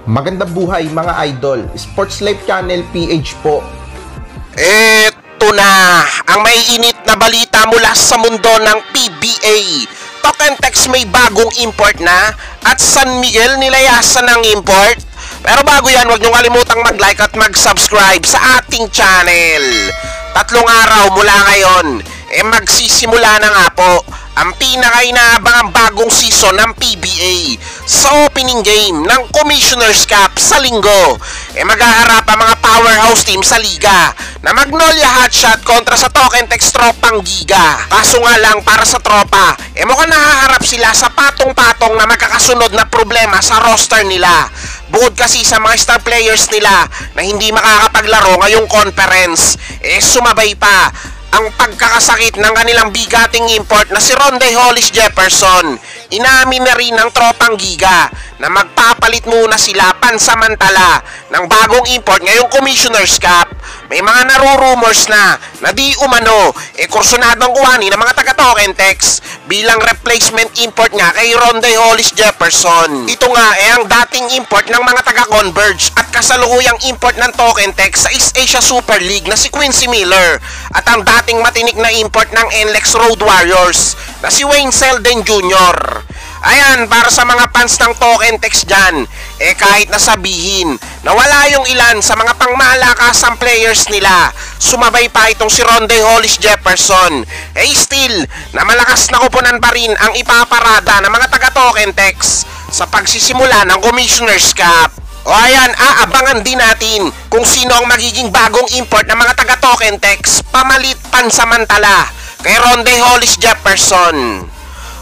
Magandang buhay mga idol, Sports Life Channel PH po. Eto na ang may init na balita mula sa mundo ng PBA. Tokentex may bagong import na at San Miguel nilayasan ng import. Pero bago yan, huwag niyong kalimutang mag-like at mag-subscribe sa ating channel. 3 araw mula ngayon, magsisimula na nga po ang pinaka-inaabangang bagong season ng PBA sa opening game ng Commissioner's Cup sa linggo. Maghaharap ang mga powerhouse team sa liga na Magnolia Hotshot kontra sa Tokentex Tropang Giga. Kaso nga lang para sa tropa, mukhang nahaharap sila sa patong-patong na magkakasunod na problema sa roster nila. Bukod kasi sa mga star players nila na hindi makakapaglaro ngayong conference, sumabay pa ang pagkakasakit ng kanilang bigating import na si Ronde Hollis Jefferson. Inamin na rin ng Tropang Giga na magpapalit muna sila pansamantala ng bagong import ngayong Commissioner's Cup. May mga narurumors na di umano kursunadong kuhanin ng mga taga-Tokentex bilang replacement import nga kay Ronde Hollis Jefferson. Ito nga ang dating import ng mga taga-Converge at kasalukuyang import ng Tokentex sa East Asia Super League na si Quincy Miller at ang dating matinik na import ng NLEX Road Warriors na si Wayne Selden Jr. Ayan, para sa mga fans ng Tokentex dyan, kahit nasabihin na wala yung ilan sa mga pangmalakasang players nila, sumabay pa itong si Ronde Hollis Jefferson, still na malakas na kupunan pa rin ang ipaparada ng mga taga-Tokentex sa pagsisimula ng Commissioner's Cup. O ayan, aabangan din natin kung sino ang magiging bagong import ng mga taga-Tokentex pamalit pansamantala kay Ronde Hollis Jefferson.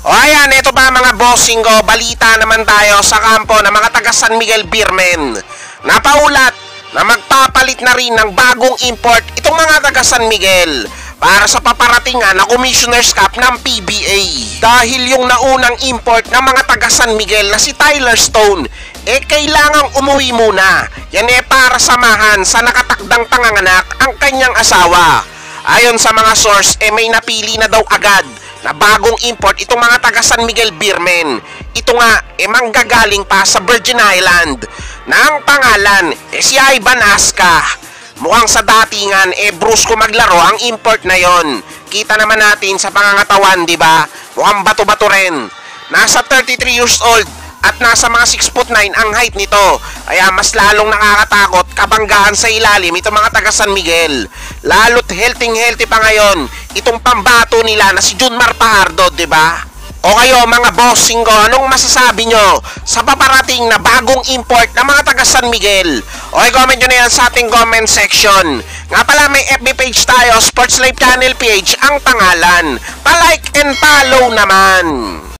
O ayan, ito ba mga bossing ko, balita naman tayo sa kampo ng mga taga San Miguel Beermen. Napaulat na magpapalit na rin ng bagong import itong mga taga San Miguel para sa paparatingan na Commissioner's Cup ng PBA. Dahil yung naunang import ng mga taga San Miguel na si Tyler Stone, kailangang umuwi muna. Yan para samahan sa nakatakdang panganganak ang kanyang asawa. Ayon sa mga source, may napili na daw agad na bagong import itong mga taga San Miguel Beermen. Ito nga, manggagaling pa sa Virgin Island na ang pangalan si Ivan Aska. Mukhang sa datingan, brusko maglaro ang import na yon. Kita naman natin sa pangangatawan, di ba? Mukhang bato-bato rin. Nasa 33 years old at nasa mga 6'9" ang height nito. Kaya mas lalong nakakatakot, kabanggaan sa ilalim itong mga taga San Miguel. Lalo't healthy pa ngayon itong pambato nila na si Junmar Pajardo, di ba? O kayo mga bossing ko, anong masasabi nyo sa paparating na bagong import ng mga taga San Miguel? O i-comment nyo na yan sa ating comment section. Nga pala, may FB page tayo, Sports Life Channel PH ang pangalan. Pa-like and follow naman.